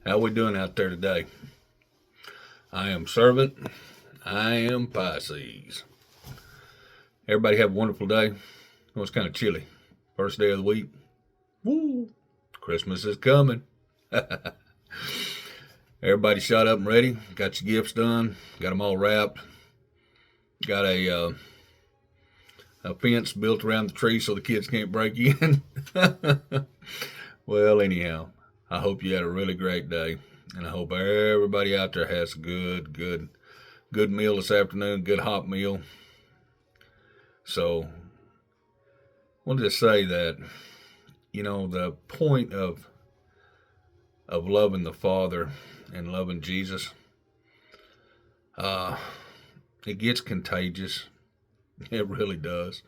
How we doing out there today? I am servant. I am Pisces. Everybody have a wonderful day. Well, it's kind of chilly. First day of the week. Woo! Christmas is coming. Everybody shot up and ready. Got your gifts done. Got them all wrapped. Got a fence built around the tree so the kids can't break in. Well, anyhow, I hope you had a really great day, and I hope everybody out there has a good meal this afternoon. Good hot meal. So, I wanted to say that the point of loving the Father and loving Jesus, uh, it gets contagious. It really does.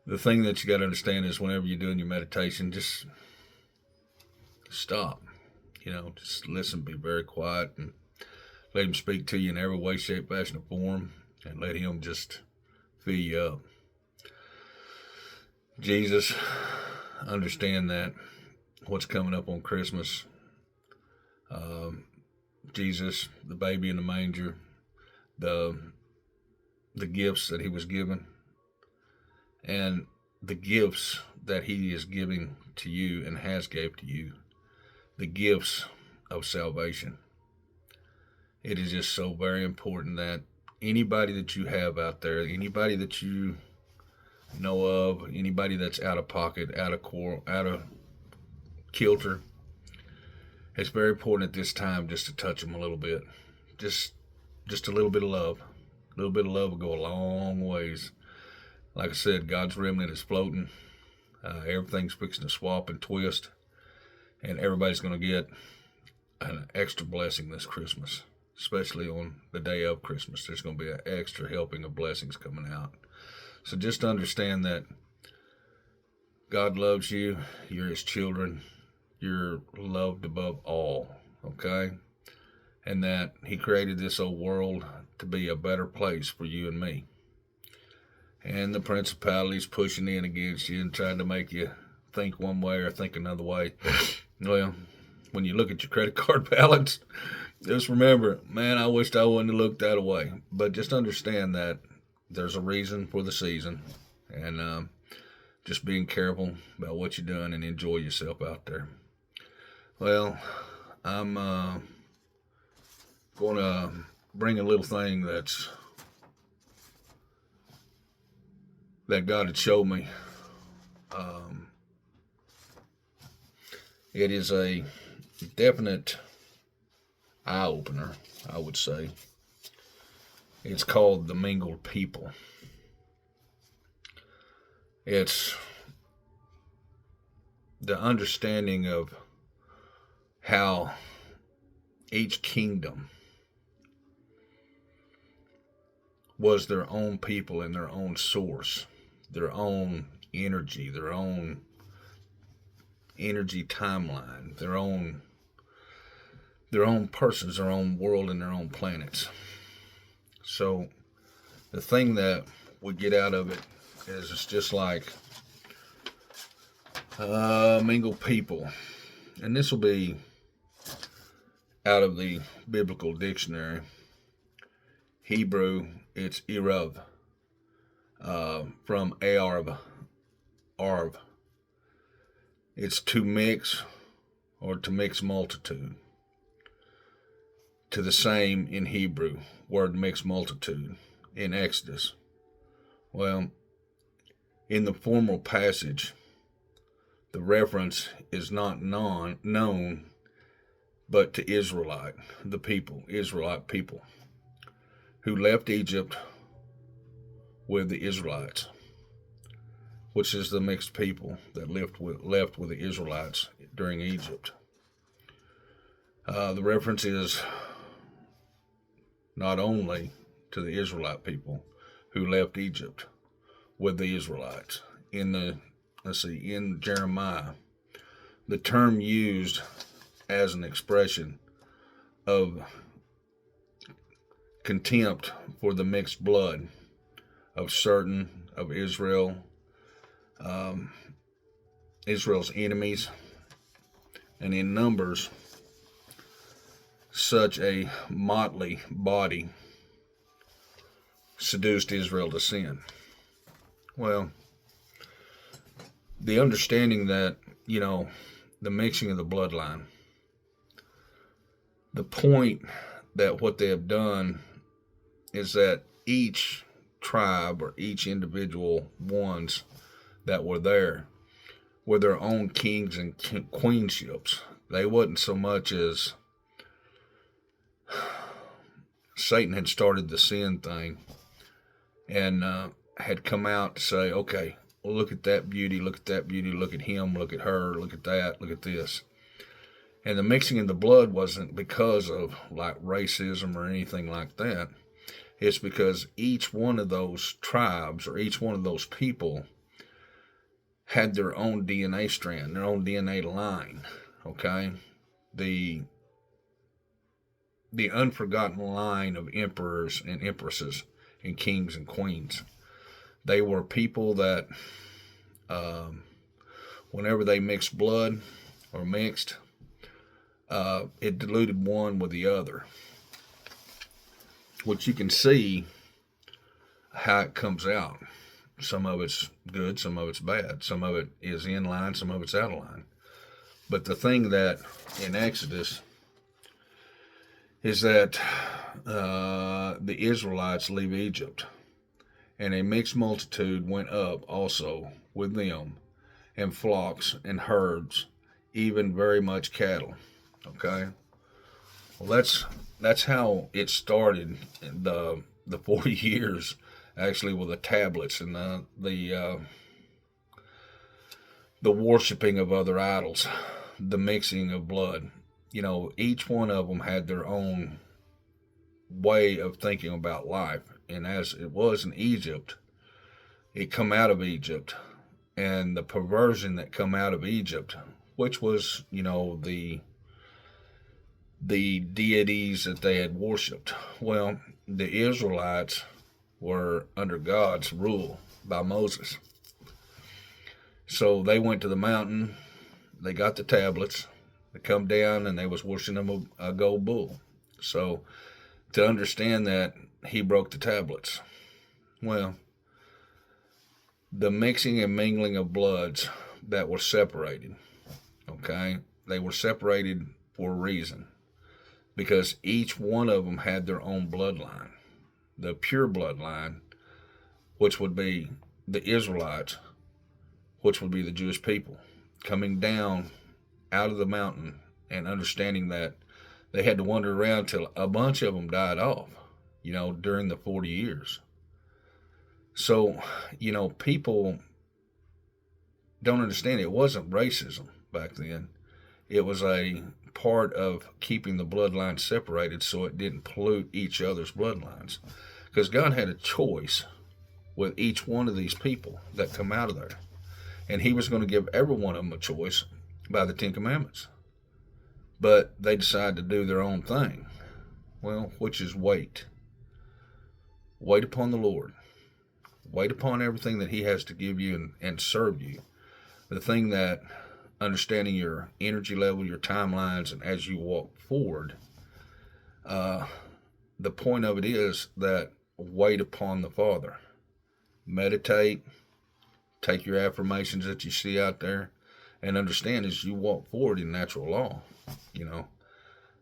The thing that you got to understand is whenever you're doing your meditation, just stop. Just listen, be very quiet, and let him speak to you in every way, shape, fashion, or form, and let him just fill you up. Jesus, understand that what's coming up on Christmas, Jesus, the baby in the manger, the gifts that he was given, and the gifts that he is giving to you and has gave to you, the gifts of salvation. It is just so very important that anybody that you have out there, anybody that you know of, anybody that's out of pocket, out of kilter, it's very important at this time just to touch them a little bit. Just a little bit of love. A little bit of love will go a long ways. Like I said, God's remnant is floating. Everything's fixing to swap and twist, and everybody's going to get an extra blessing this Christmas, especially on the day of Christmas. There's going to be an extra helping of blessings coming out. So just understand that God loves you. You're his children. You're loved above all, okay? And that he created this old world to be a better place for you and me. And the principalities pushing in against you and trying to make you think one way or think another way. Well, when you look at your credit card balance, just remember, man, I wished I wouldn't have looked that way. But just understand that there's a reason for the season. And just being careful about what you're doing and enjoy yourself out there. Well, I'm going to bring a little thing that God had showed me. It is a definite eye opener, I would say. It's called the mingled people. It's the understanding of how each kingdom was their own people and their own source, their own energy, their own energy timeline, their own persons, their own world, and their own planets. So the thing that we get out of it is it's just like mingled people, and this will be out of the biblical dictionary. Hebrew, it's Erav, from arv. It's to mix or to mix multitude. To the same in Hebrew, word mixed multitude in Exodus. Well, in the formal passage, the reference is not known, but to Israelite people, who left Egypt with the Israelites, which is the mixed people that left with the Israelites during Egypt. The reference is not only to the Israelite people who left Egypt with the Israelites. In Jeremiah, the term used as an expression of contempt for the mixed blood of certain of Israel's enemies. And in Numbers, such a motley body seduced Israel to sin? Well, the understanding that, the mixing of the bloodline, the point that what they have done is that each tribe or each individual ones that were there were their own kings and queenships. They wasn't so much as Satan had started the sin thing and had come out to say, okay, well, look at that beauty, look at that beauty, look at him, look at her, look at that, look at this. And the mixing in the blood wasn't because of like racism or anything like that. It's because each one of those tribes or each one of those people had their own DNA strand, their own DNA line, okay? The unforgotten line of emperors and empresses and kings and queens. They were people that whenever they mixed blood or mixed, it diluted one with the other, which you can see how it comes out. Some of it's good, some of it's bad. Some of it is in line, some of it's out of line. But the thing that in Exodus is that the Israelites leave Egypt, and a mixed multitude went up also with them, and flocks and herds, even very much cattle. Okay, well that's how it started. The 40 years actually with the tablets and the worshiping of other idols, the mixing of blood. Each one of them had their own way of thinking about life. And as it was in Egypt, it come out of Egypt. And the perversion that come out of Egypt, which was, the deities that they had worshipped. Well, the Israelites were under God's rule by Moses. So they went to the mountain, they got the tablets, they come down and they was worshiping a gold bull. So to understand that, he broke the tablets. Well, the mixing and mingling of bloods that were separated, okay, they were separated for a reason, because each one of them had their own bloodline. The pure bloodline, which would be the Israelites, which would be the Jewish people, coming down out of the mountain and understanding that they had to wander around till a bunch of them died off, during the 40 years. So, people don't understand it wasn't racism back then. It was a part of keeping the bloodlines separated so it didn't pollute each other's bloodlines. Because God had a choice with each one of these people that come out of there. And he was going to give every one of them a choice by the Ten Commandments. But they decided to do their own thing. Well, which is wait. Wait upon the Lord. Wait upon everything that he has to give you and serve you. The thing that, understanding your energy level, your timelines, and as you walk forward, the point of it is that wait upon the Father. Meditate. Take your affirmations that you see out there and understand as you walk forward in natural law,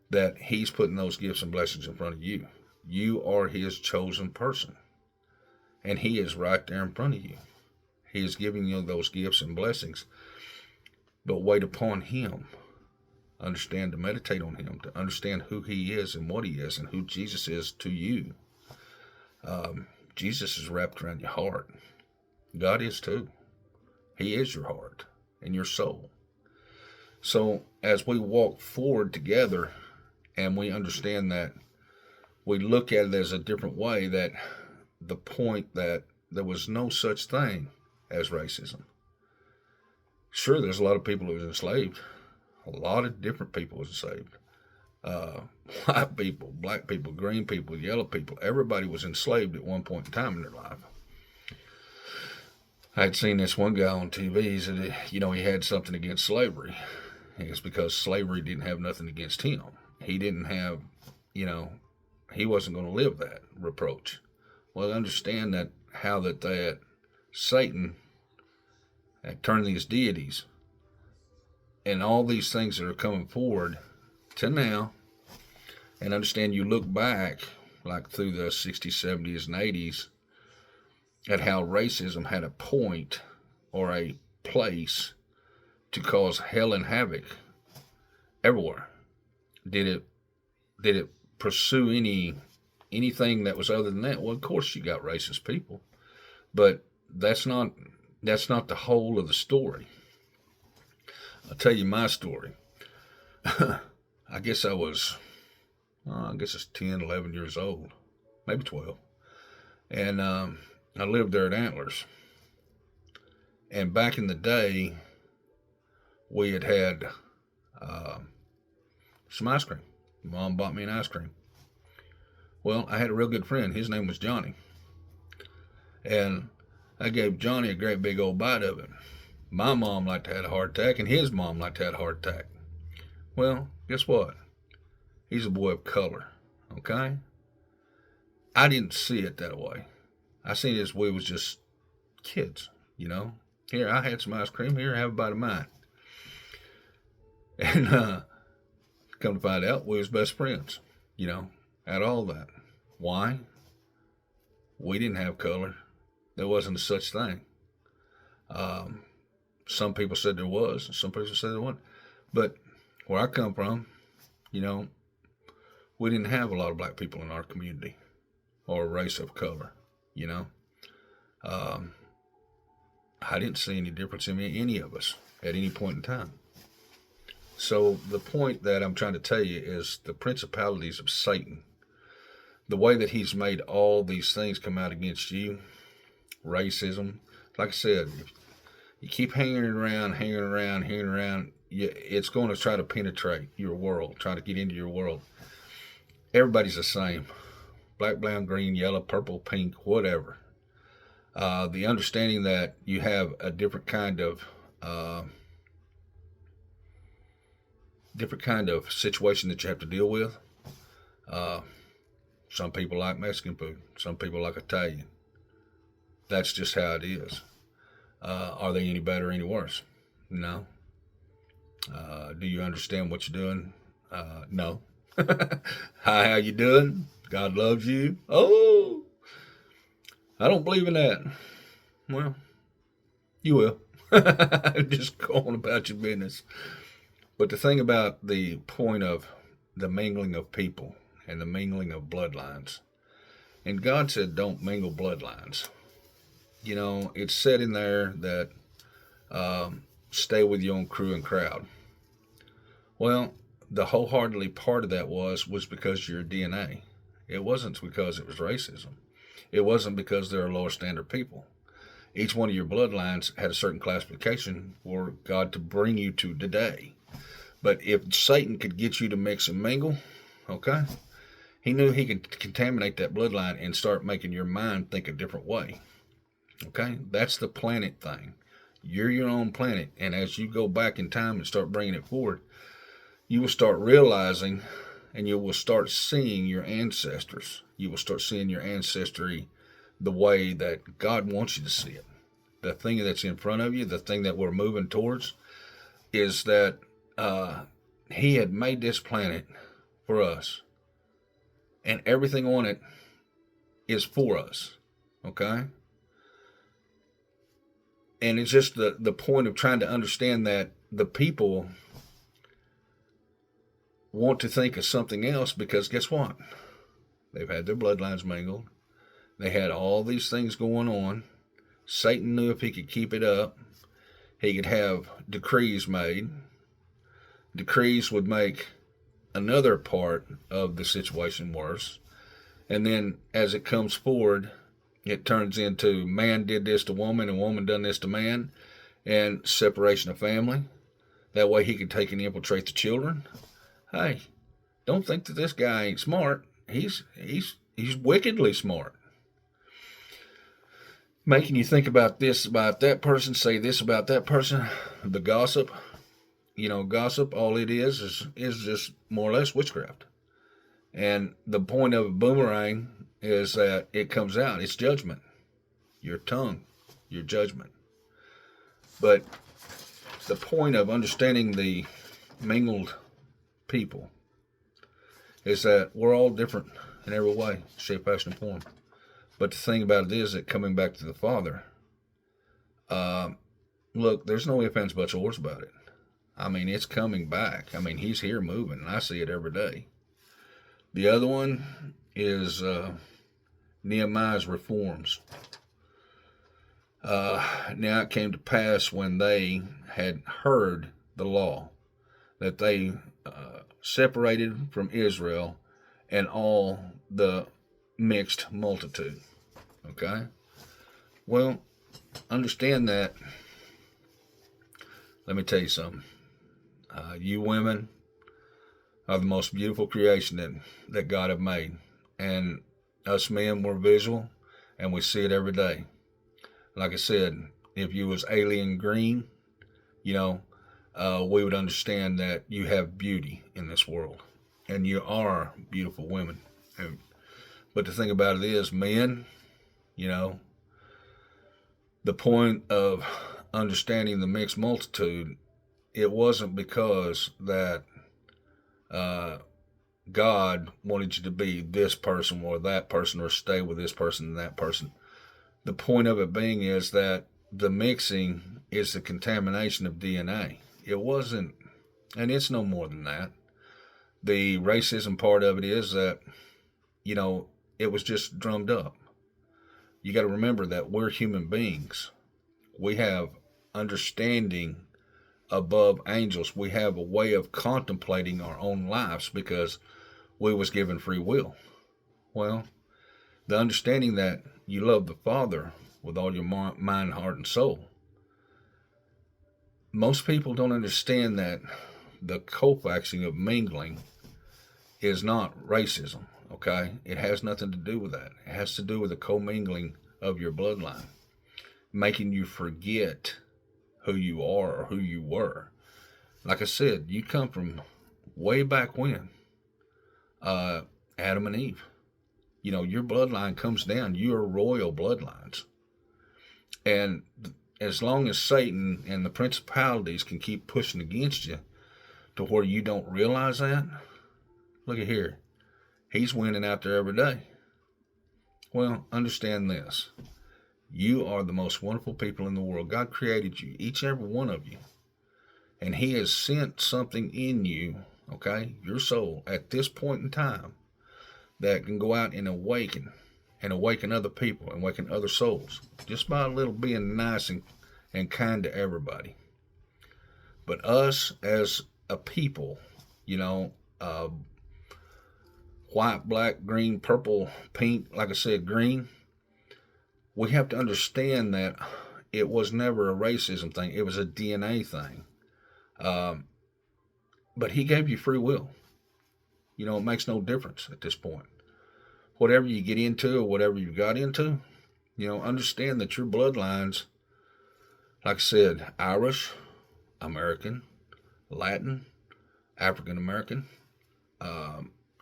that he's putting those gifts and blessings in front of you. You are his chosen person. And he is right there in front of you. He is giving you those gifts and blessings. But wait upon him. Understand to meditate on him, to understand who he is and what he is and who Jesus is to you. Jesus is wrapped around your heart. God is too. He is your heart and your soul. So as we walk forward together and we understand that, we look at it as a different way, that the point that there was no such thing as racism. Sure, there's a lot of people who was enslaved. A lot of different people was enslaved. White people, black people, green people, yellow people. Everybody was enslaved at one point in time in their life. I had seen this one guy on TV. He said, he had something against slavery. It's because slavery didn't have nothing against him. he didn't have, he wasn't going to live that reproach. Well, understand that how that Satan had turned these deities and all these things that are coming forward to now, and understand you look back like through the 60s, 70s, and 80s at how racism had a point or a place to cause hell and havoc everywhere. Did it pursue anything that was other than that? Well, of course you got racist people, but that's not the whole of the story. I'll tell you my story. I guess it's 10, 11 years old, maybe 12. And I lived there at Antlers. And back in the day, we had some ice cream. Mom bought me an ice cream. Well, I had a real good friend. His name was Johnny. And I gave Johnny a great big old bite of it. My mom liked to have a heart attack, and his mom liked to have a heart attack. Well, guess what? He's a boy of color, okay? I didn't see it that way. I seen it as we was just kids, Here, I had some ice cream. Here, have a bite of mine. And come to find out, we was best friends, at all that. Why? We didn't have color. There wasn't a such thing. Some people said there was, and some people said there wasn't. But where I come from, we didn't have a lot of black people in our community or a race of color, I didn't see any difference in any of us at any point in time. So the point that I'm trying to tell you is the principalities of Satan, the way that he's made all these things come out against you, racism. Like I said, if you keep hanging around, it's going to try to penetrate your world, try to get into your world. Everybody's the same. Black, brown, green, yellow, purple, pink, whatever. The understanding that you have a different kind of situation that you have to deal with. Some people like Mexican food. Some people like Italian. That's just how it is. Are they any better or any worse? No. Do you understand what you're doing? No. Hi, how you doing? God loves you. Oh, I don't believe in that. Well, you will. Just go on about your business. But the thing about the point of the mingling of people and the mingling of bloodlines, and God said don't mingle bloodlines. It's said in there that stay with your own crew and crowd. Well, the wholeheartedly part of that was because of your DNA. It wasn't because it was racism. It wasn't because they're lower standard people. Each one of your bloodlines had a certain classification for God to bring you to today. But if Satan could get you to mix and mingle, okay, he knew he could contaminate that bloodline and start making your mind think a different way. Okay, that's the planet thing. You're your own planet, and as you go back in time and start bringing it forward, you will start realizing, and you will start seeing your ancestors. You will start seeing your ancestry the way that God wants you to see it. The thing that's in front of you, the thing that we're moving towards, is that He had made this planet for us, and everything on it is for us. Okay? And it's just the point of trying to understand that the people want to think of something else because guess what? They've had their bloodlines mingled. They had all these things going on. Satan knew if he could keep it up, he could have decrees made. Decrees would make another part of the situation worse. And then as it comes forward, it turns into man did this to woman and woman done this to man, and separation of family. That way he could take and infiltrate the children. Hey, don't think that this guy ain't smart. He's wickedly smart. Making you think about this, about that person, say this about that person, the gossip. gossip, all it is just more or less witchcraft. And the point of a boomerang is that it comes out. It's judgment. Your tongue, your judgment. But the point of understanding the mingled people is that we're all different in every way, shape, fashion, and form. But the thing about it is that coming back to the Father, look, there's no ifs, ands, buts, or words about it. I mean, it's coming back. I mean, He's here moving, and I see it every day. The other one is Nehemiah's reforms. Now it came to pass when they had heard the law that they separated from Israel and all the mixed multitude. Okay? Well, understand that. Let me tell you something. You women are the most beautiful creation that God have made. And us men, we're visual, and we see it every day. Like I said, if you was alien green, we would understand that you have beauty in this world. And you are beautiful women. But the thing about it is, men, the point of understanding the mixed multitude, it wasn't because that God wanted you to be this person or that person or stay with this person and that person. The point of it being is that the mixing is the contamination of DNA. It wasn't, and it's no more than that. The racism part of it is that, it was just drummed up. You got to remember that we're human beings. We have understanding above angels. We have a way of contemplating our own lives because we was given free will. Well, the understanding that you love the Father with all your mind, heart, and soul. Most people don't understand that the co-faxing of mingling is not racism, okay? It has nothing to do with that. It has to do with the commingling of your bloodline, making you forget who you are or who you were. Like I said, you come from way back when, Adam and Eve. Your bloodline comes down. You are royal bloodlines. And as long as Satan and the principalities can keep pushing against you to where you don't realize that, look at here. He's winning out there every day. Well, understand this. You are the most wonderful people in the world. God created you, each and every one of you. And He has sent something in you, okay, your soul, at this point in time, that can go out and awaken other people, and awaken other souls, just by a little being nice and kind to everybody. But us as a people, white, black, green, purple, pink, like I said, green, we have to understand that it was never a racism thing. It was a DNA thing. But He gave you free will. It makes no difference at this point. Whatever you get into or whatever you got into, understand that your bloodlines, like I said, Irish, American, Latin, African American,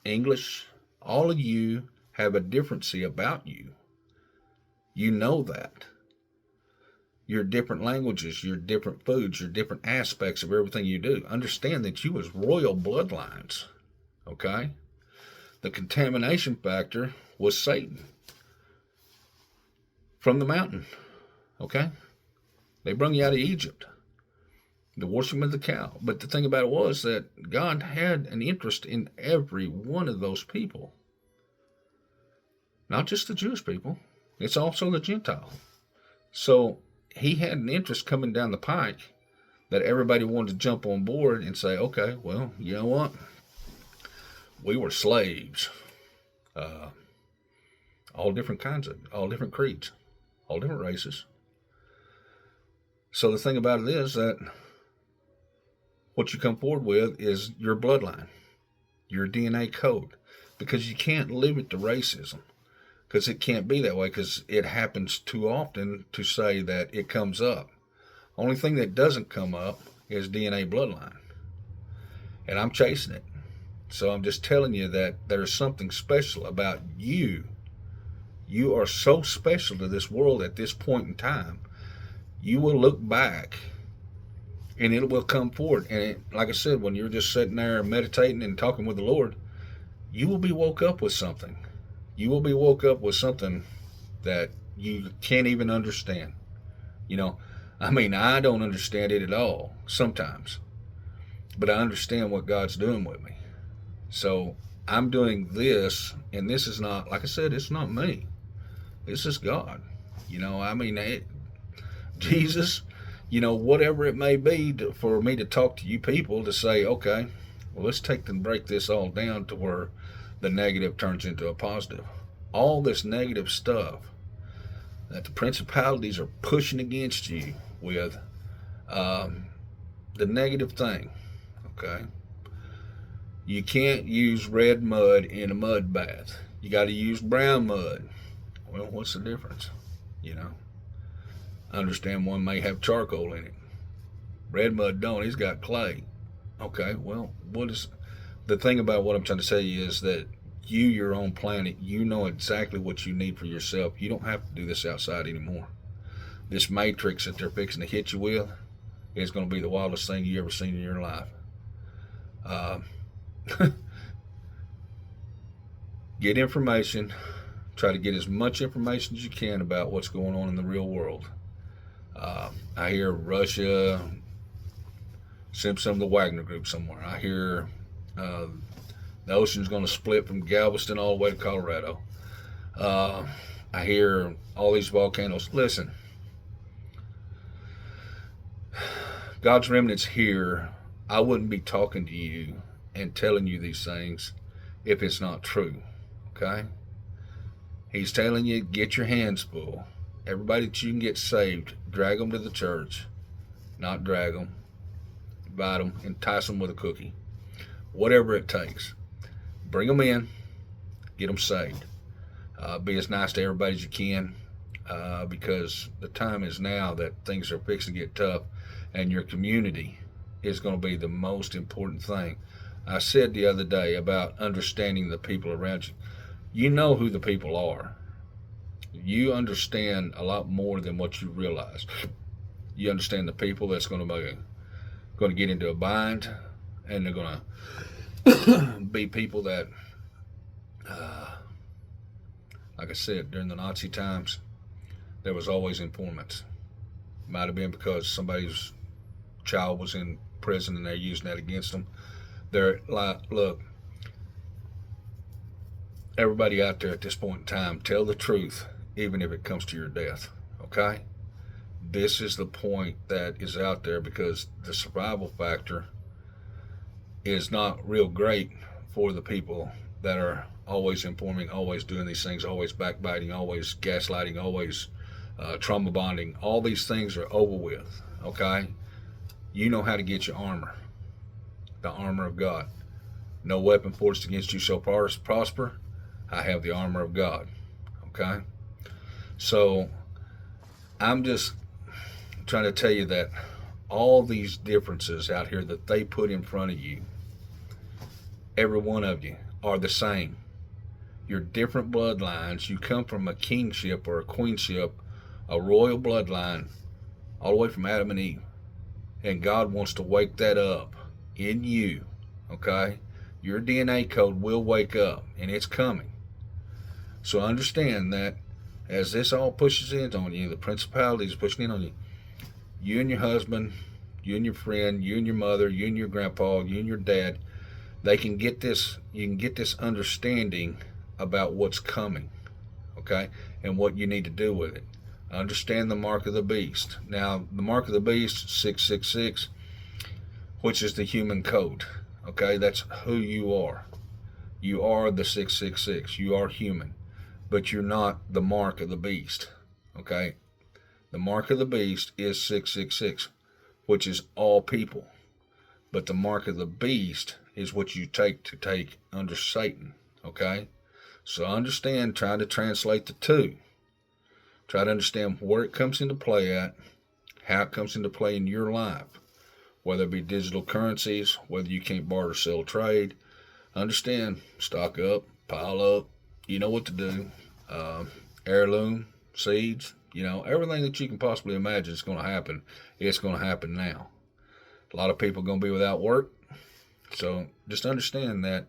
English, all of you have a differency about you. You know that. Your different languages, your different foods, your different aspects of everything you do. Understand that you was royal bloodlines. Okay? The contamination factor was Satan from the mountain. Okay? They brought you out of Egypt, the worship of the cow. But the thing about it was that God had an interest in every one of those people. Not just the Jewish people. It's also the Gentile. So He had an interest coming down the pike that everybody wanted to jump on board and say, okay, well, you know what? We were slaves. All different kinds of, all different creeds, all different races. So the thing about it is that what you come forward with is your bloodline, your DNA code, because you can't limit the racism, because it can't be that way, because it happens too often to say that it comes up. Only thing that doesn't come up is DNA bloodline. and I'm chasing it. So I'm just telling you that there's something special about you. You are so special to this world at this point in time. You will look back and it will come forward. And like I said, when you're just sitting there meditating and talking with the Lord, you will be woke up with something. You will be woke up with something that you can't even understand. You know, I mean, I don't understand it at all sometimes, but I understand what God's doing with me. So I'm doing this, and this is not, like I said, it's not me. This is God. I mean, Jesus, whatever it may be for me to talk to you people to say, okay, well, let's take and break this all down to where the negative turns into a positive. All this negative stuff that the principalities are pushing against you with, the negative thing, okay? You can't use red mud in a mud bath. You got to use brown mud. Well, what's the difference? I understand one may have charcoal in it. Red mud don't. He's got clay. Okay, well, what is the thing about what I'm trying to say is that you, your own planet, you know exactly what you need for yourself. You don't have to do this outside anymore. This matrix that they're fixing to hit you with is going to be the wildest thing you ever seen in your life. Get information. Try to get as much information as you can about what's going on in the real world. I hear Russia sent some of the Wagner group somewhere. I hear the ocean's going to split from Galveston all the way to Colorado. I hear all these volcanoes. Listen, God's remnant's here. I wouldn't be talking to you and telling you these things if it's not true. Okay? He's telling you, get your hands full. Everybody that you can get saved, drag them to the church. Not drag them. Invite them, entice them with a cookie. Whatever it takes. Bring them in. Get them saved. Be as nice to everybody as you can, because the time is now that things are fixing to get tough, and your community is going to be the most important thing. I said the other day about understanding the people around you. You know who the people are. You understand a lot more than what you realize. You understand the people that's going to get into a bind, and they're going to be people that, like I said, during the Nazi times, there was always informants. Might have been because somebody's child was in prison and they're using that against them. They're like, look, everybody out there at this point in time, tell the truth, even if it comes to your death. Okay? This is the point that is out there, because the survival factor is not real great for the people that are always informing, always doing these things, always backbiting, always gaslighting, always trauma bonding. All these things are over with. Okay? You know how to get your armor. The armor of God. No weapon forged against you shall prosper. I have the armor of God. Okay? So I'm just trying to tell you that all these differences out here that they put in front of you, every one of you are the same. You're different bloodlines. You come from a kingship or a queenship, a royal bloodline, all the way from Adam and Eve. And God wants to wake that up in you. Okay? Your DNA code will wake up, and it's coming. So understand that as this all pushes in on you, the principality is pushing in on you. You and your husband, you and your friend, you and your mother, you and your grandpa, you and your dad, they can get this, you can get this understanding about what's coming, okay, and what you need to do with it. Understand the mark of the beast. Now, the mark of the beast, 666, which is the human code, okay, that's who you are. You are the 666. You are human, but you're not the mark of the beast, okay? The mark of the beast is 666, which is all people. But the mark of the beast is what you take under Satan, okay? So understand, try to translate the two. Try to understand where it comes into play at, how it comes into play in your life. whether it be digital currencies, whether you can't barter, sell, trade. Understand, stock up, pile up. You know what to do. Heirloom, seeds, everything that you can possibly imagine is going to happen. It's going to happen now. A lot of people are going to be without work. So just understand that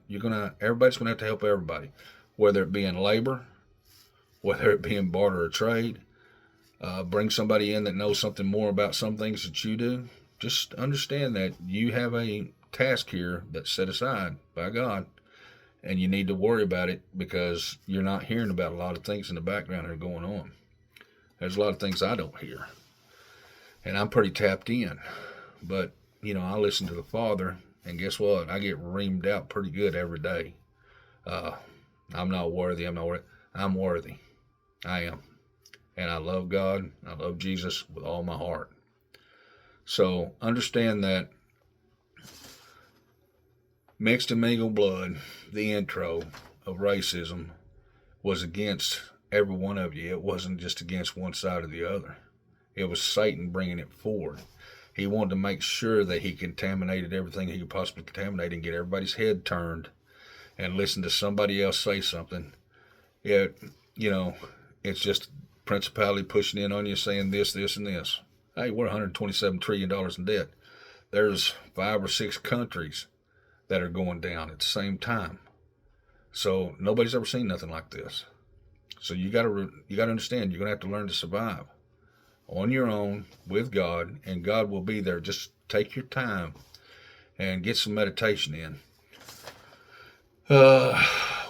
everybody's going to have to help everybody, whether it be in labor, whether it be in barter or trade. Bring somebody in that knows something more about some things that you do. Just understand that you have a task here that's set aside by God, and you need to worry about it because you're not hearing about a lot of things in the background that are going on. There's a lot of things I don't hear, and I'm pretty tapped in. But, I listen to the Father, and guess what? I get reamed out pretty good every day. I'm not worthy. I'm worthy. I am. And I love God. I love Jesus with all my heart. So understand that mixed and mingled blood, the intro of racism, was against every one of you. It wasn't just against one side or the other. It was Satan bringing it forward. He wanted to make sure that he contaminated everything he could possibly contaminate and get everybody's head turned and listen to somebody else say something. It's just principality pushing in on you saying this, this, and this. Hey, we're $127 trillion in debt. There's 5 or 6 countries that are going down at the same time. So nobody's ever seen nothing like this. So you got to understand, you're going to have to learn to survive on your own with God, and God will be there. Just take your time and get some meditation in.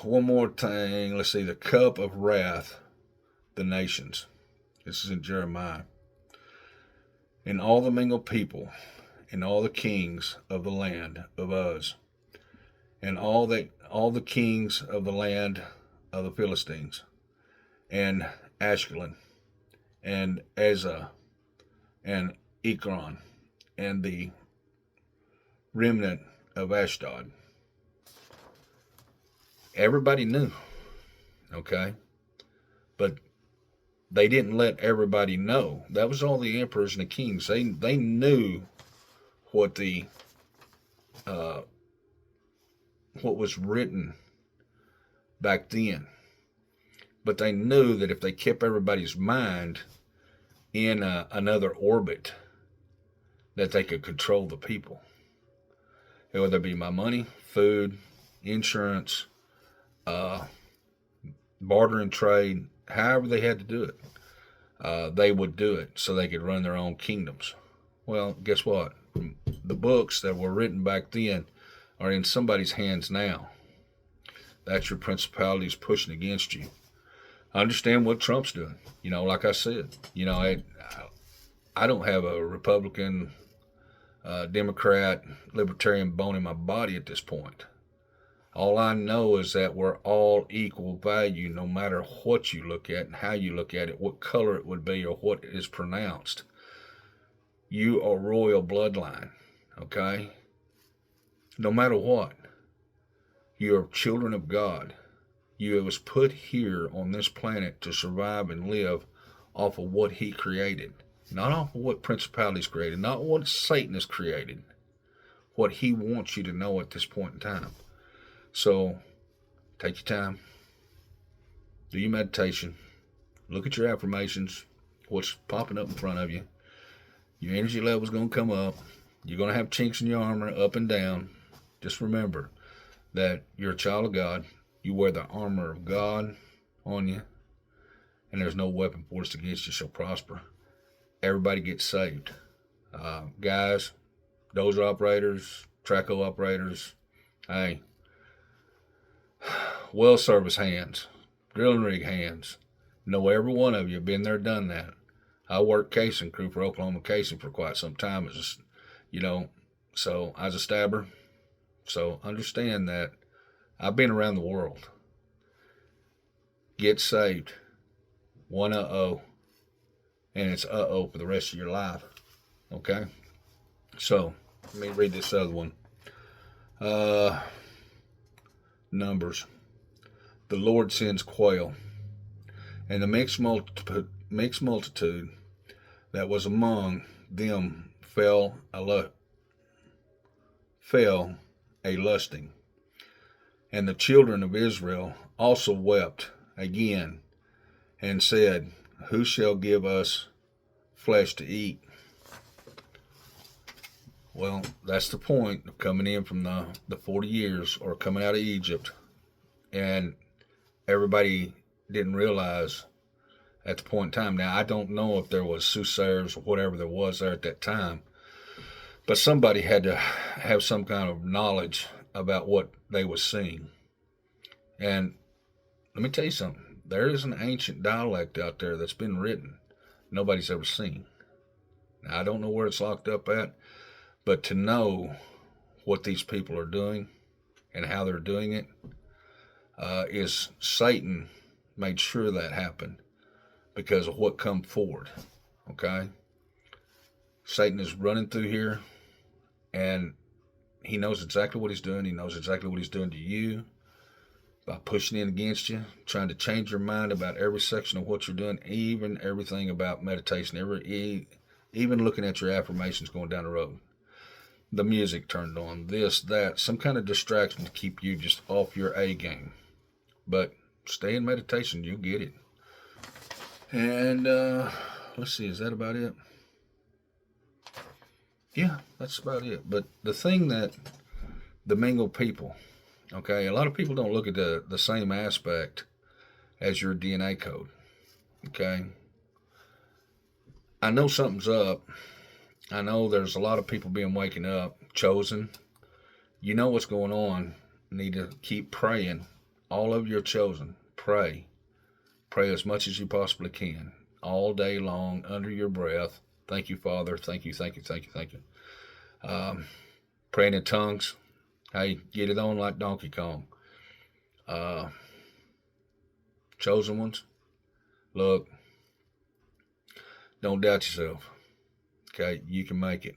One more thing. Let's see. The cup of wrath, the nations. This is in Jeremiah. And all the mingled people, and all the kings of the land of Uz, and all the kings of the land of the Philistines, and Ashkelon, and Ezah, and Ekron, and the remnant of Ashdod. Everybody knew, okay? But they didn't let everybody know. That was all the emperors and the kings. They knew what what was written back then. But they knew that if they kept everybody's mind in another orbit, that they could control the people. Whether it be my money, food, insurance, barter and trade, however they had to do it, they would do it so they could run their own kingdoms. Well, guess what? The books that were written back then are in somebody's hands now. That's your principalities pushing against you. Understand what Trump's doing. Like I said, I don't have a Republican, Democrat, Libertarian bone in my body at this point. All I know is that we're all equal value no matter what you look at and how you look at it, what color it would be or what is pronounced. You are royal bloodline, okay? No matter what, you are children of God. You was put here on this planet to survive and live off of what he created. Not off of what principalities created, not what Satan has created. What he wants you to know at this point in time. So, take your time. Do your meditation. Look at your affirmations. What's popping up in front of you. Your energy level's going to come up. You're going to have chinks in your armor up and down. Just remember that you're a child of God. You wear the armor of God on you, and there's no weapon forced against you shall prosper. Everybody gets saved. Guys, dozer operators, traco operators, hey, well service hands, drilling rig hands. Know every one of you been there, done that. I worked casing crew for Oklahoma Casing for quite some time as, so I was a stabber. So understand that I've been around the world. Get saved. One and it's for the rest of your life. Okay? So, let me read this other one. Numbers. The Lord sends quail, and the mixed multitude that was among them fell fell a lusting. And the children of Israel also wept again and said, Who shall give us flesh to eat? Well, that's the point of coming in from the 40 years or coming out of Egypt. And everybody didn't realize at the point in time. Now, I don't know if there was soothsayers or whatever there was there at that time, but somebody had to have some kind of knowledge about what they was seeing. And let me tell you something. There is an ancient dialect out there that's been written nobody's ever seen. Now, I don't know where it's locked up at, but to know what these people are doing and how they're doing it is Satan made sure that happened because of what come forward. Okay? Satan is running through here, and he knows exactly what he's doing. He knows exactly what he's doing to you by pushing in against you, trying to change your mind about every section of what you're doing, even everything about meditation, even looking at your affirmations going down the road. The music turned on, this, that, some kind of distraction to keep you just off your A game. But stay in meditation, you'll get it. And let's see, is that about it? Yeah, that's about it. But the thing that the mingled people, okay, a lot of people don't look at the same aspect as your DNA code, okay? I know something's up. I know there's a lot of people being waking up, chosen. You know what's going on. You need to keep praying. All of your chosen, pray. Pray as much as you possibly can, all day long, under your breath. Thank you, Father. Thank you, thank you, thank you, thank you. Praying in tongues. Hey, get it on like Donkey Kong. Chosen ones, look, don't doubt yourself. Okay, you can make it.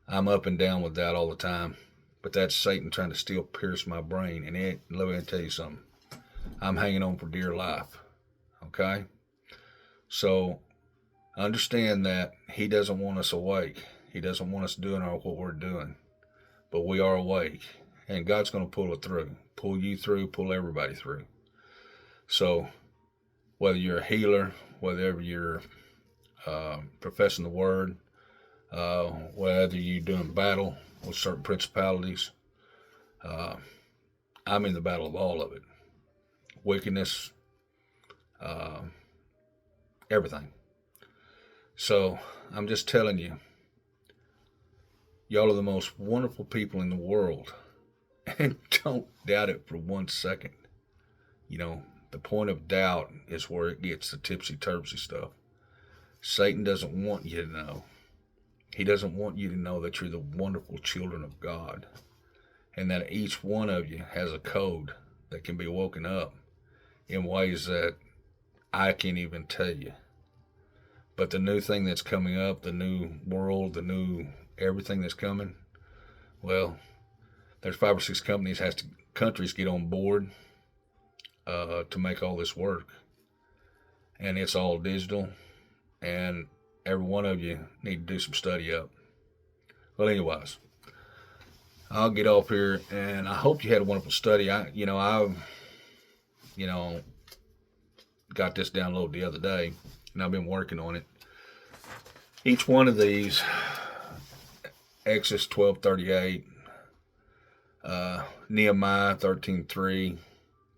I'm up and down with that all the time, but that's Satan trying to still pierce my brain. And let me tell you something. I'm hanging on for dear life. Okay? So understand that he doesn't want us awake. He doesn't want us doing what we're doing. But we are awake. And God's going to pull it through. Pull you through, pull everybody through. So whether you're a healer, whether you're professing the word, whether you're doing battle with certain principalities, I'm in the battle of all of it. Wickedness, everything. So I'm just telling you, y'all are the most wonderful people in the world. And don't doubt it for 1 second. You know, the point of doubt is where it gets the tipsy-turvy stuff. Satan doesn't want you to know. He doesn't want you to know that you're the wonderful children of God. And that each one of you has a code that can be woken up in ways that I can't even tell you. But the new thing that's coming up, the new world, the new everything that's coming, well, there's 5 or 6 countries get on board to make all this work. And it's all digital. And every one of you need to do some study up. Well, anyways, I'll get off here, and I hope you had a wonderful study. I've got this download the other day, and I've been working on it. Each one of these, Exodus 12:38, Nehemiah 13:3,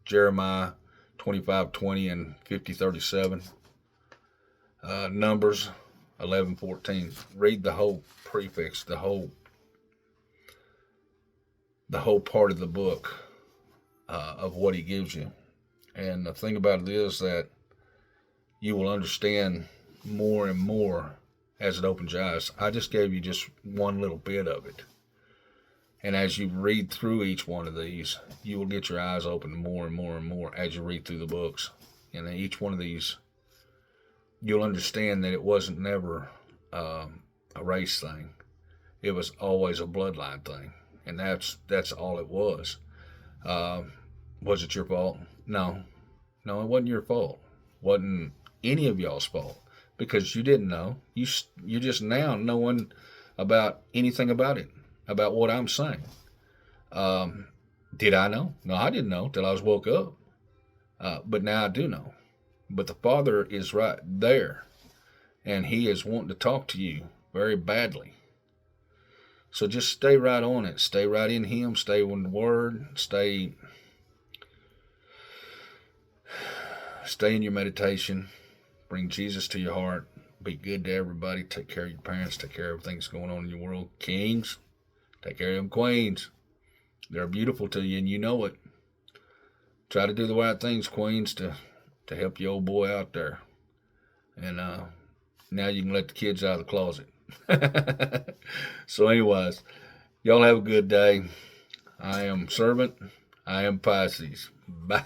Jeremiah 25:20 and 50:37, Numbers 11:14. Read the whole prefix, the whole part of the book of what he gives you. And the thing about it is that you will understand more and more as it opens your eyes. I just gave you just one little bit of it. And as you read through each one of these, you will get your eyes open more and more and more as you read through the books. And in each one of these, you'll understand that it wasn't never a race thing. It was always a bloodline thing. And that's all it was. Was it your fault? No, it wasn't your fault. Wasn't any of y'all's fault because you didn't know. You're just now knowing about anything about it. about what I'm saying. Um, did I know? No, I didn't know till I was woke up. But now I do know. But the Father is right there, and He is wanting to talk to you very badly. So just stay right on it. Stay right in Him. Stay in the Word. Stay in your meditation. Bring Jesus to your heart. Be good to everybody. Take care of your parents. Take care of everything that's going on in your world. Kings, take care of them queens. They're beautiful to you, and you know it. Try to do the right things, queens, to help your old boy out there. And now you can let the kids out of the closet. So, anyways, y'all have a good day. I am Servant. I am Pisces. Bye.